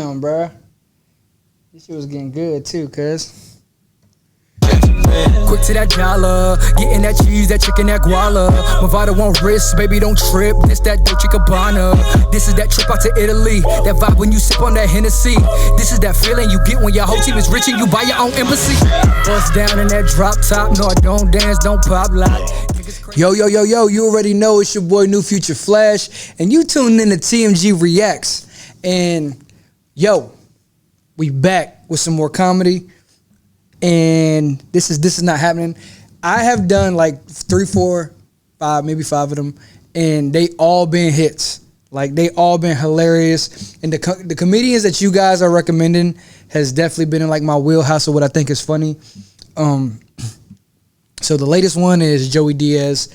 Bruh. This shit was getting good too, cuz. Quick to that dollar, getting that cheese, that chicken, that guala. Movado won't risk, baby, don't trip. This that Dolce Gabbana. This is that trip out to Italy. That vibe when you sip on that Hennessy. This is that feeling you get when your whole team is rich and you buy your own embassy. Bust down in that drop top, no I don't dance, don't pop lock. Yo, you already know it's your boy NewFutureFlash, and you tuned in to TMG Reacts. And yo, we back with some more comedy. And this is not happening. I have done like 3, 4, 5, maybe 5 of them, and they all been hits. Like they all been hilarious. And the comedians that you guys are recommending has definitely been in like my wheelhouse of what I think is funny. So the latest one is Joey Diaz.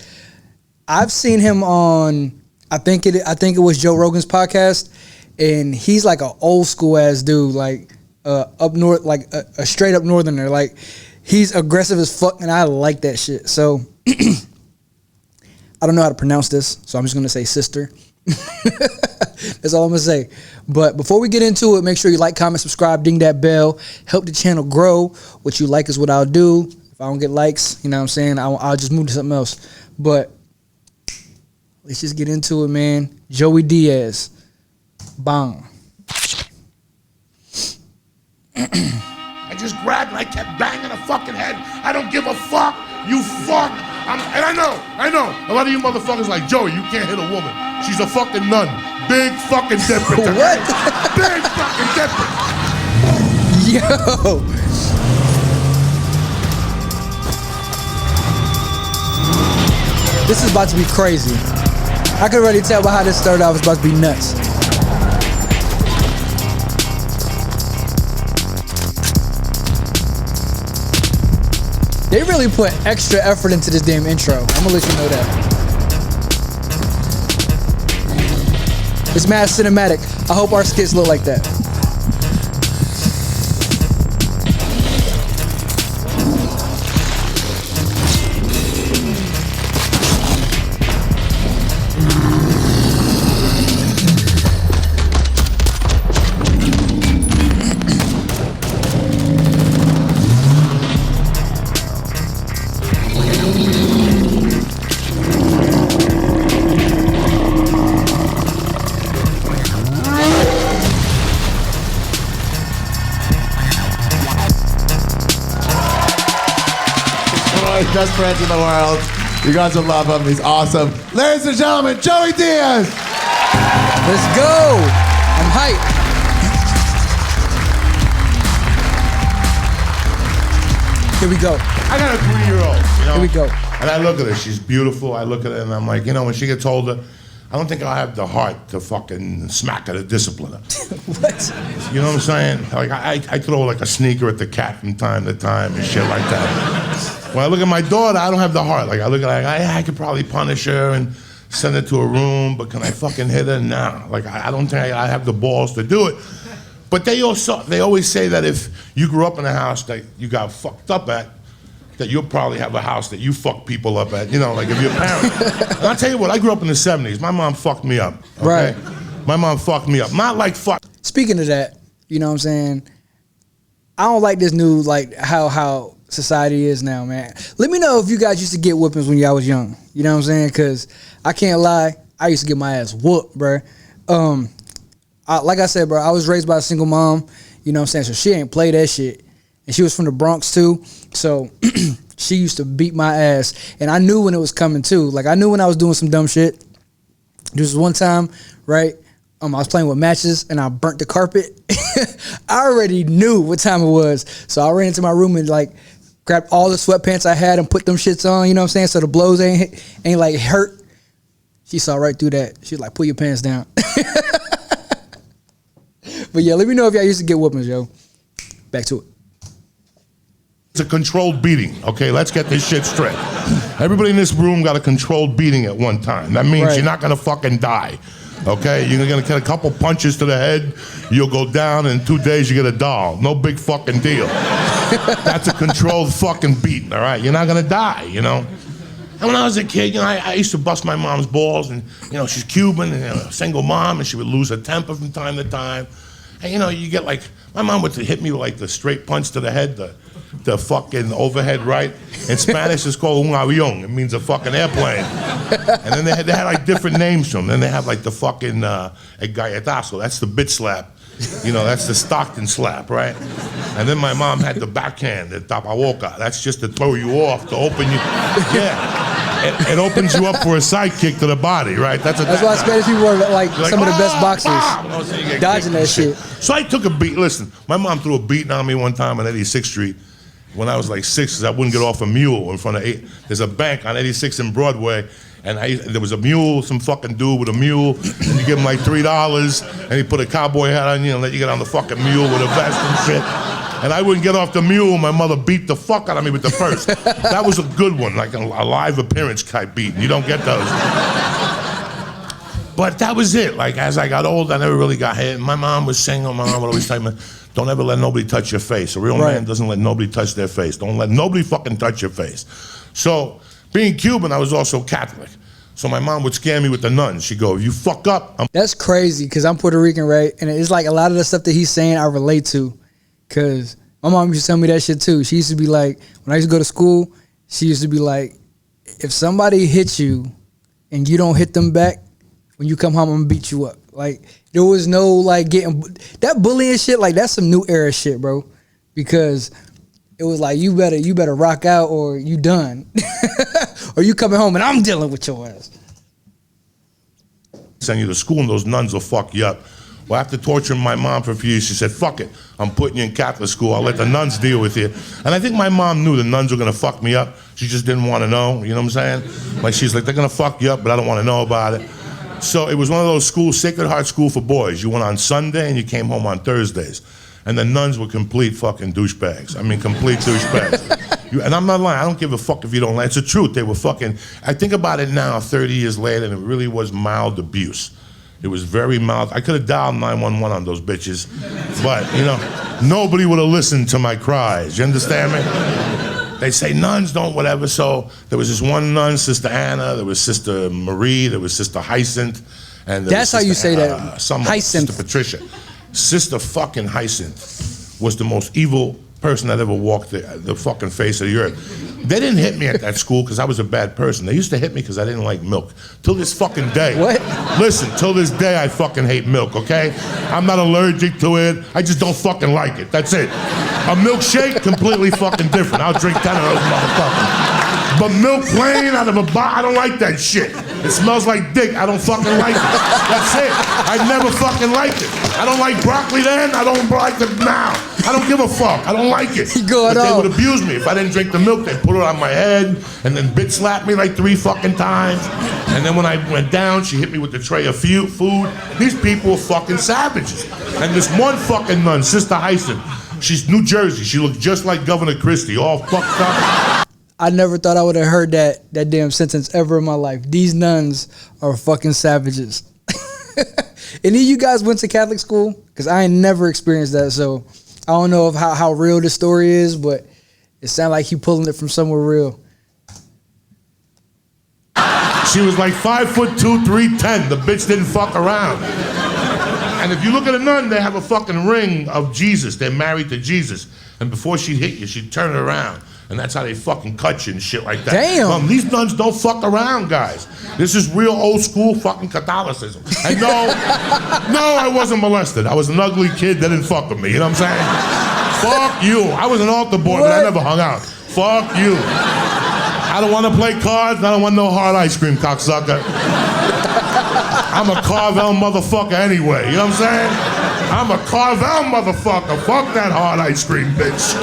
I've seen him on I think it was Joe Rogan's podcast, and he's like an old school ass dude, like up north, like a straight up northerner. Like he's aggressive as fuck, and I like that shit. So I don't know how to pronounce this, so I'm just gonna say sister. That's all I'm gonna say. But before we get into it, make sure you like, comment, subscribe, ding that bell, help the channel grow. What you like is what I'll do. If I don't get likes, you know what I'm saying, I'll just move to something else. But let's just get into it, man. Joey Diaz, bang. I just grabbed and I kept banging her fucking head. I don't give a fuck. You fuck. And I know. A lot of you motherfuckers like, Joey, you can't hit a woman. She's a fucking nun. Big fucking difference. What? Big fucking difference. Yo. This is about to be crazy. I could already tell by how this started off, it's about to be nuts. They really put extra effort into this damn intro. I'm gonna let you know that. It's mad cinematic. I hope our skits look like that. Best friends in the world. You guys will love him. He's awesome. Ladies and gentlemen, Joey Diaz. Let's go. I'm hyped. Here we go. I got a 3-year-old, you know? Here we go. And I look at her, she's beautiful. I look at her and I'm like, you know, when she gets older, I don't think I'll have the heart to fucking smack her to discipline her. What? You know what I'm saying? Like I throw like a sneaker at the cat from time to time and shit like that. When I look at my daughter, I don't have the heart. Like I look at her, like, I could probably punish her and send her to a room, but can I fucking hit her? Nah. Like I don't think I have the balls to do it. But they always say that if you grew up in a house that you got fucked up at, that you'll probably have a house that you fuck people up at, you know, like if you're a parent. And I'll tell you what, I grew up in the 70s. My mom fucked me up, okay? Right. My mom fucked me up. Not like fuck. Speaking of that, you know what I'm saying? I don't like this new, like, how society is now, man. Let me know if you guys used to get whoopings when y'all was young. You know what I'm saying? Because I can't lie, I used to get my ass whooped, bro. Like I said, bro, I was raised by a single mom, you know what I'm saying? So she ain't play that shit. And she was from the Bronx too, so she used to beat my ass. And I knew when it was coming too. Like I knew when I was doing some dumb shit. There was one time, right? I was playing with matches and I burnt the carpet. I already knew what time it was. So I ran into my room and like grabbed all the sweatpants I had and put them shits on, you know what I'm saying? So the blows ain't like hurt. She saw right through that. She was like, pull your pants down. But yeah, let me know if y'all used to get whoopings, yo. Back to it. It's a controlled beating, okay? Let's get this shit straight. Everybody in this room got a controlled beating at one time. That means Right. You're not gonna fucking die, okay? You're gonna get a couple punches to the head, you'll go down, and in 2 days you get a doll. No big fucking deal. That's a controlled fucking beat, all right? You're not gonna die, you know? And when I was a kid, you know, I used to bust my mom's balls, and, you know, she's Cuban, and a single mom, and she would lose her temper from time to time. And you know, you get like, my mom would hit me with like the straight punch to the head, the fucking overhead right. In Spanish, it's called un avión. It means a fucking airplane. And then they had like different names for them. Then they have like the fucking el galletazo. That's the bitch slap. You know, that's the Stockton slap, right? And then my mom had the backhand, the tapaboca. That's just to throw you off, to open you. Yeah. It opens you up for a sidekick to the body, right? That's why Spanish people are like some of the best boxers. So dodging that shit. So I took a beat. Listen, my mom threw a beating on me one time on 86th Street when I was like 6, because I wouldn't get off a mule in front of 8. There's a bank on 86th and Broadway, and there was a mule, some fucking dude with a mule, and you give him like $3, and he put a cowboy hat on you and let you get on the fucking mule with a vest and shit. And I wouldn't get off the mule. My mother beat the fuck out of me with the purse. That was a good one, like a live appearance type beat. You don't get those. But that was it. Like, as I got old, I never really got hit. My mom was single. My mom would always tell me, don't ever let nobody touch your face. A real man doesn't let nobody touch their face. Don't let nobody fucking touch your face. So, being Cuban, I was also Catholic. So my mom would scare me with the nuns. She'd go, if you fuck up, That's crazy, because I'm Puerto Rican, right? And it's like a lot of the stuff that he's saying I relate to. Because my mom used to tell me that shit too. She used to be like, when I used to go to school, she used to be like, if somebody hits you and you don't hit them back, when you come home, I'm gonna beat you up. Like, there was no like getting, that bullying shit, like that's some new era shit, bro. Because it was like, you better rock out or you done. Or you coming home and I'm dealing with your ass. Send you to school and those nuns will fuck you up. Well, after torturing my mom for a few years, she said, fuck it, I'm putting you in Catholic school, I'll let the nuns deal with you. And I think my mom knew the nuns were gonna fuck me up. She just didn't wanna know, you know what I'm saying? Like, she's like, they're gonna fuck you up, but I don't wanna know about it. So it was one of those schools, Sacred Heart School for boys. You went on Sunday and you came home on Thursdays. And the nuns were complete fucking douchebags. I mean, complete douchebags. And I'm not lying, I don't give a fuck if you don't like it. It's the truth, they were fucking, I think about it now, 30 years later, and it really was mild abuse. It was very mild. I could have dialed 911 on those bitches, but, you know, nobody would have listened to my cries. You understand me? They say nuns don't whatever, so there was this one nun, Sister Anna, there was Sister Marie, there was Sister Hyacinth, and that's how you say that, Hyacinth. Sister Patricia. Sister fucking Hyacinth was the most evil person that ever walked the fucking face of the earth. They didn't hit me at that school because I was a bad person. They used to hit me because I didn't like milk. Till this fucking day. What? Listen, till this day I fucking hate milk, okay? I'm not allergic to it. I just don't fucking like it. That's it. A milkshake, completely fucking different. I'll drink 10 of those motherfuckers. But milk plain out of a bottle, I don't like that shit. It smells like dick, I don't fucking like it. That's it. I never fucking liked it. I don't like broccoli then, I don't like it now. I don't give a fuck, I don't like it. But they would abuse me. If I didn't drink the milk, they'd put it on my head and then bitch slap me like 3 fucking times. And then when I went down, she hit me with the tray of food. These people were fucking savages. And this one fucking nun, Sister Hyacinth, she's New Jersey. She looked just like Governor Christie, all fucked up. I never thought I would have heard that damn sentence ever in my life. These nuns are fucking savages. Any of you guys went to Catholic school? Because I ain't never experienced that, so I don't know of how real the story is, but it sounded like he pulling it from somewhere real. She was like 5'2", 310. The bitch didn't fuck around. And if you look at a nun, they have a fucking ring of Jesus. They're married to Jesus. And before she'd hit you, she'd turn it around. And that's how they fucking cut you and shit like that. Damn. These nuns don't fuck around, guys. This is real old school fucking Catholicism. And no, I wasn't molested. I was an ugly kid that didn't fuck with me. You know what I'm saying? Fuck you. I was an altar boy, but I never hung out. Fuck you. I don't want to play cards. I don't want no hard ice cream, cocksucker. I'm a Carvel motherfucker anyway. You know what I'm saying? I'm a Carvel motherfucker. Fuck that hard ice cream, bitch.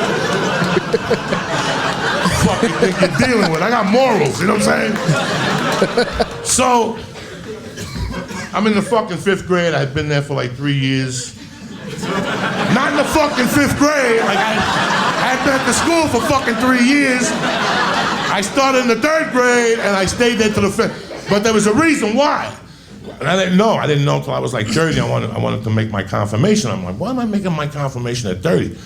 Fuck you think you're dealing with? I got morals, you know what I'm saying? So, I'm in the fucking 5th grade. I had been there for like 3 years. Not in the fucking 5th grade. Like I had been at the school for fucking 3 years. I started in the 3rd grade and I stayed there till the 5th. But there was a reason why. And I didn't know until I was like 30. I wanted to make my confirmation. I'm like, why am I making my confirmation at 30?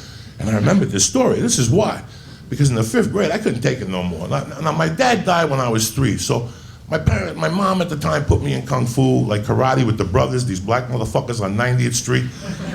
And I remembered this story. This is why. Because in the 5th grade, I couldn't take it no more. Now, my dad died when I was 3, so My mom at the time put me in kung fu, like karate with the brothers, these black motherfuckers on 90th Street,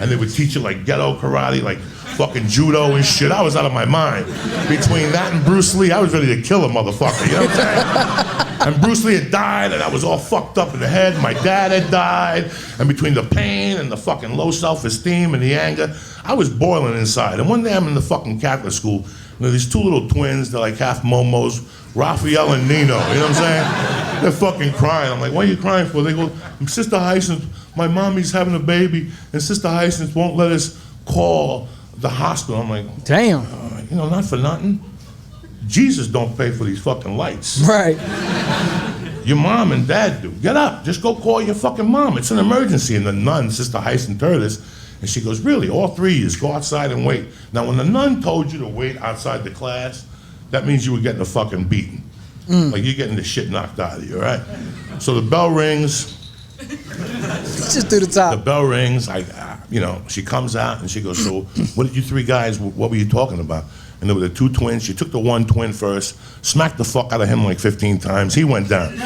and they would teach you like ghetto karate, like fucking judo and shit. I was out of my mind. Between that and Bruce Lee, I was ready to kill a motherfucker, you know what I'm saying? And Bruce Lee had died, and I was all fucked up in the head. My dad had died, and between the pain and the fucking low self-esteem and the anger, I was boiling inside. And one day I'm in the fucking Catholic school, and there are these two little twins, they're like half momos, Raphael and Nino, you know what I'm saying? They're fucking crying. I'm like, what are you crying for? They go, Sister Hyacinth, my mommy's having a baby, and Sister Hyacinth won't let us call the hospital. I'm like, damn. You know, not for nothing. Jesus don't pay for these fucking lights. Right. Your mom and dad do. Get up, just go call your fucking mom. It's an emergency. And the nun, Sister Hyacinth, heard this, and she goes, really, all three of you, go outside and wait. Now, when the nun told you to wait outside the class, that means you were getting a fucking beating. Like you're getting the shit knocked out of you, right? So the bell rings. Just through the top. The bell rings. You know, she comes out and she goes, so what did you three guys, what were you talking about? And there were the two twins. She took the one twin first, smacked the fuck out of him like 15 times. He went down.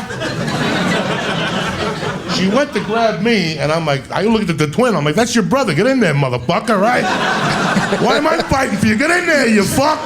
She went to grab me, and I'm like, I looked at the twin. I'm like, that's your brother. Get in there, motherfucker, right? Why am I fighting for you? Get in there, you fuck.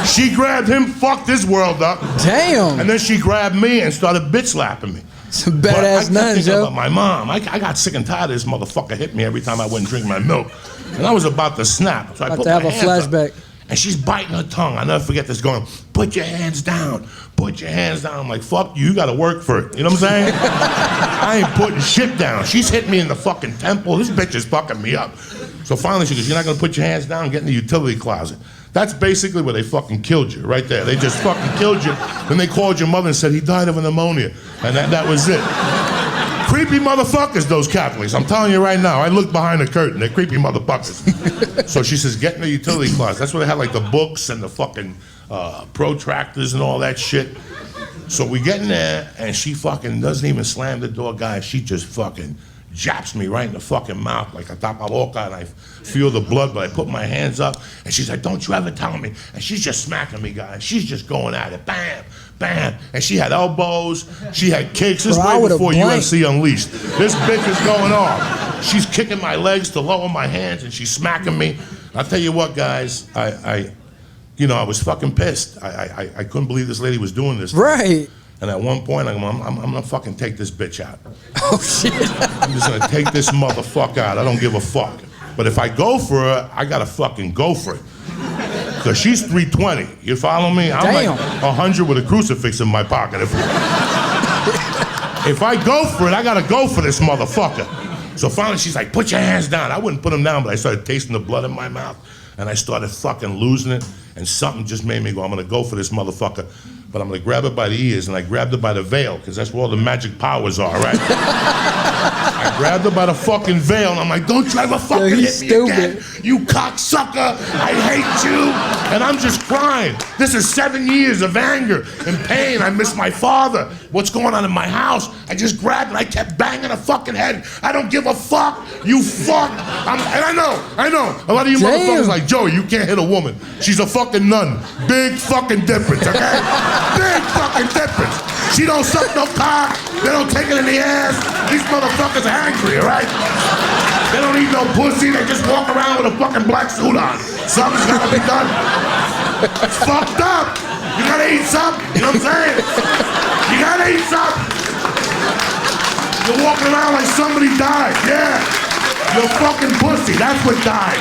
She grabbed him, fucked his world up. Damn. And then she grabbed me and started bitch slapping me. Some badass nuns, yo. About my mom. I got sick and tired of this motherfucker hit me every time I wouldn't drink my milk. And I was about to snap. So I put my hands flashback. Up, and she's biting her tongue. I'll never forget this going, put your hands down. Put your hands down. I'm like, fuck you gotta work for it. You know what I'm saying? I ain't putting shit down. She's hitting me in the fucking temple. This bitch is fucking me up. So finally she goes, you're not gonna put your hands down? Get in the utility closet. That's basically where they fucking killed you, right there. They just fucking killed you. Then they called your mother and said he died of a pneumonia. And that was it. Creepy motherfuckers, those Catholics. I'm telling you right now, I looked behind the curtain. They're creepy motherfuckers. So she says, get in the utility closet. That's where they had like the books and the fucking protractors and all that shit. So we get in there, and she fucking doesn't even slam the door, guys. She just fucking japs me right in the fucking mouth like a tapabocca, and I feel the blood, but I put my hands up, and she's like, don't you ever tell me. And she's just smacking me, guys. She's just going at it. Bam, bam. And she had elbows. She had kicks. This way before UFC Unleashed. This bitch is going off. She's kicking my legs to lower my hands, and she's smacking me. I'll tell you what, guys. You know, I was fucking pissed. I couldn't believe this lady was doing this. Right. And at one point, I'm gonna fucking take this bitch out. Oh, shit. I'm just gonna take this motherfucker out. I don't give a fuck. But if I go for her, I gotta fucking go for it. Because she's 320. You follow me? I'm like 100 with a crucifix in my pocket. If I go for it, I gotta go for this motherfucker. So finally, she's like, put your hands down. I wouldn't put them down, but I started tasting the blood in my mouth. And I started fucking losing it, and something just made me go, I'm gonna go for this motherfucker, but I'm gonna grab her by the ears, and I grabbed her by the veil, because that's where all the magic powers are, right? I grabbed her by the fucking veil, and I'm like, don't you ever fucking hit me again, you cocksucker, I hate you. And I'm just crying. This is 7 years of anger and pain. I miss my father. What's going on in my house? I just grabbed it, I kept banging her fucking head. I don't give a fuck, you fuck. And I know, a lot of you motherfuckers like, Joey, you can't hit a woman. She's a fucking nun. Big fucking difference, okay? Big fucking difference. She don't suck no cock. They don't take it in the ass. These motherfuckers are angry, all right? They don't eat no pussy. They just walk around with a fucking black suit on. Something's gotta be done. It's fucked up. You gotta eat something. You know what I'm saying? You gotta eat something. You're walking around like somebody died. Yeah. You're fucking pussy. That's what died.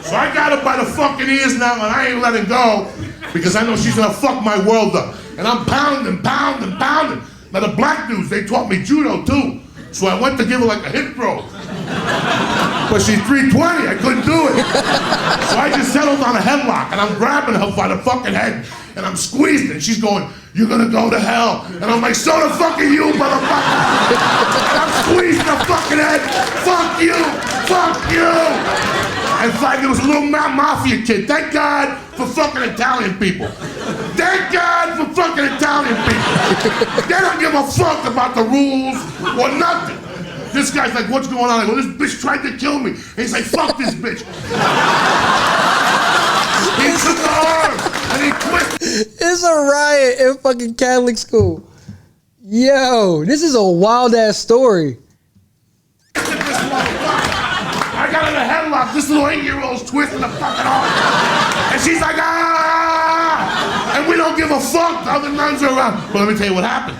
So I got her by the fucking ears now, and I ain't letting go because I know she's gonna fuck my world up. And I'm pounding. Now the black dudes, they taught me judo too. So I went to give her like a hip throw. But she's 320, I couldn't do it. So I just settled on a headlock, and I'm grabbing her by the fucking head, and I'm squeezing, and she's going, you're gonna go to hell. And I'm like, so the fuck are you, motherfucker? And I'm squeezing her fucking head, fuck you. And like it was a little mafia kid. Thank God for fucking Italian people. Thank God for fucking Italian people. They don't give a fuck about the rules or nothing. This guy's like, what's going on? I go, this bitch tried to kill me. And he's like, fuck this bitch. He took the arm. And he twisted. It's a riot in fucking Catholic school. Yo, this is a wild ass story. I got in a headlock. This little 8-year-old's twisting the fucking arm. And she's like, ah! And we don't give a fuck. The other nuns are around. But let me tell you what happened.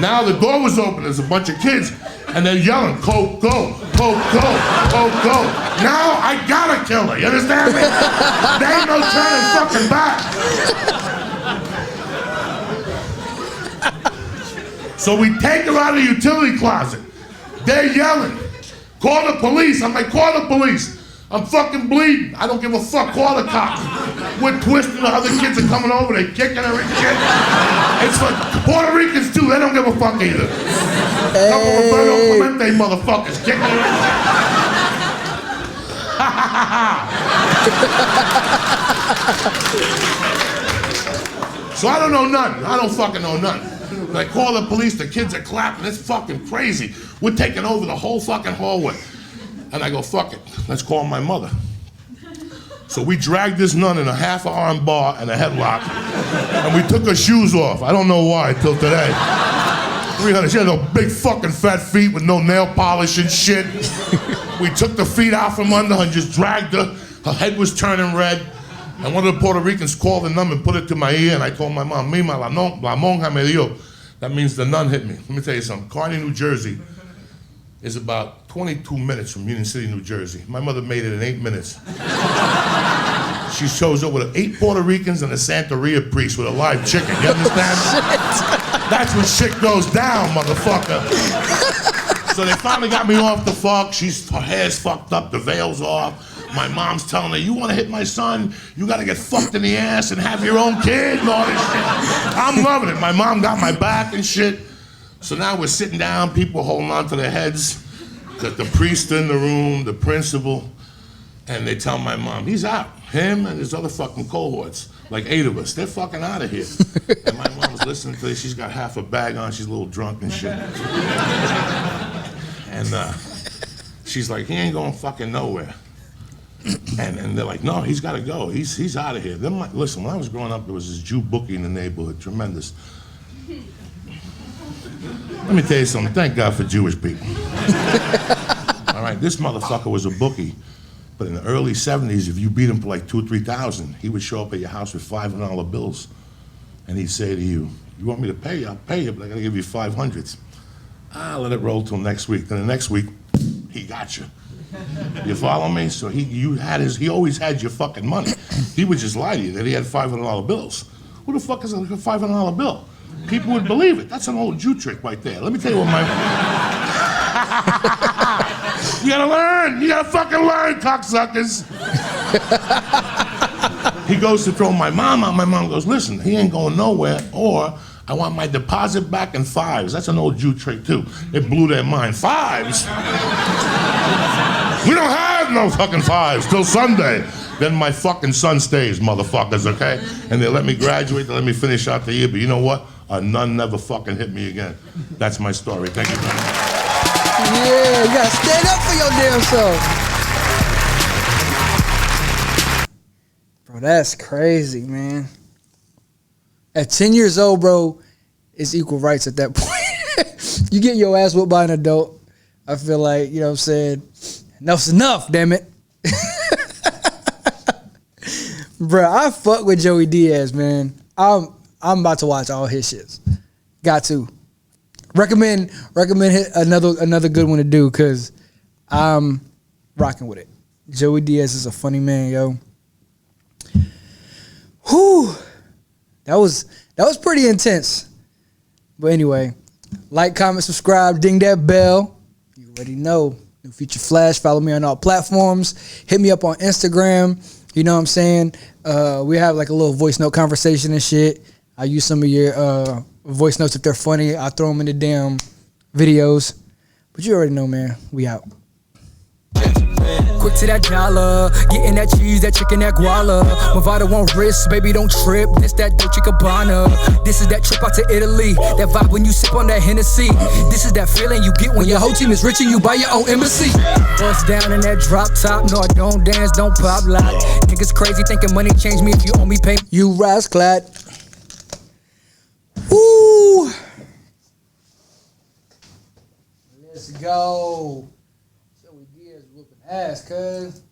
Now the door was open. There's a bunch of kids. And they're yelling, Coke, go, Coke, go, Coke, go. Now I gotta kill her. You understand me? There ain't no turning fucking back. So we take her out of the utility closet. They're yelling. Call the police. I'm like, call the police. I'm fucking bleeding. I don't give a fuck. Call the cops. We're twisting. The other kids are coming over. They're kicking her and shit. It's for Puerto Ricans too. They don't give a fuck either. Hey. Couple of Roberto Clemente motherfuckers kicking her and shit. So I don't know nothing. I don't fucking know nothing. I call the police, the kids are clapping, it's fucking crazy. We're taking over the whole fucking hallway. And I go, fuck it, let's call my mother. So we dragged this nun in a half-arm bar and a headlock, and we took her shoes off. I don't know why, till today. She had those big fucking fat feet with no nail polish and shit. We took the feet out from under her and just dragged her. Her head was turning red. And one of the Puerto Ricans called the nun and put it to my ear, and I told my mom, Mima, la monja me dio. That means the nun hit me. Let me tell you something. Kearney, New Jersey is about 22 minutes from Union City, New Jersey. My mother made it in 8 minutes. She shows up with 8 Puerto Ricans and a Santeria priest with a live chicken. You understand? That's when shit goes down, motherfucker. So they finally got me off the fuck. Her hair's fucked up, the veil's off. My mom's telling her, you want to hit my son? You got to get fucked in the ass and have your own kid and all this shit. I'm loving it. My mom got my back and shit. So now we're sitting down, people holding on to their heads. Got the priest in the room, the principal, and they tell my mom, he's out. Him and his other fucking cohorts, like 8 of us, they're fucking out of here. And my mom's listening to this. She's got half a bag on. She's a little drunk and shit. And she's like, he ain't going fucking nowhere. And they're like, no, he's got to go. He's out of here. Listen, when I was growing up, there was this Jew bookie in the neighborhood, tremendous. Let me tell you something. Thank God for Jewish people. All right, this motherfucker was a bookie, but in the early 70s, if you beat him for like 2,000 or 3,000, he would show up at your house with $500 bills, and he'd say to you, "You want me to pay you? I'll pay you, but I gotta give you 500s." Let it roll till next week. Then the next week, he got you. You follow me? So he always had your fucking money. He would just lie to you that he had $500 bills. Who the fuck is a $500 bill? People would believe it. That's an old Jew trick right there. Let me tell you what You gotta learn. You gotta fucking learn, cocksuckers. He goes to throw my mom out. My mom goes, listen, he ain't going nowhere, or I want my deposit back in 5s. That's an old Jew trick too. It blew their mind. 5s? We don't have no fucking 5s till Sunday. Then my fucking son stays, motherfuckers, okay? And they let me graduate, they let me finish out the year, but you know what? A nun never fucking hit me again. That's my story. Thank you very much. Yeah, you gotta stand up for your damn self. Bro, that's crazy, man. At 10 years old, bro, it's equal rights at that point. You get your ass whooped by an adult. I feel like, you know what I'm saying? Enough's enough, damn it. Bro, I fuck with Joey Diaz, man. I'm about to watch all his shits. Got to. Recommend another good one to do, because I'm rocking with it. Joey Diaz is a funny man, yo. Whew. That was pretty intense. But anyway, like, comment, subscribe, ding that bell. You already know. New Future Flash. Follow me on all platforms. Hit me up on Instagram. You know what I'm saying? We have like a little voice note conversation and shit. I use some of your voice notes if they're funny. I throw them in the damn videos. But you already know, man. We out. Quick to that dollar, getting that cheese, that chicken, that guala. Movado on wrist, baby, don't trip. This that Dolce Gabbana. This is that trip out to Italy. That vibe when you sip on that Hennessy. This is that feeling you get when your whole team is rich and you buy your own embassy. Bust down in that drop top, no I don't dance, don't pop lock. Niggas crazy thinking money change me if you owe me pay. You rascal. Woo! Let's go. Joey Diaz whooping ass, cuz.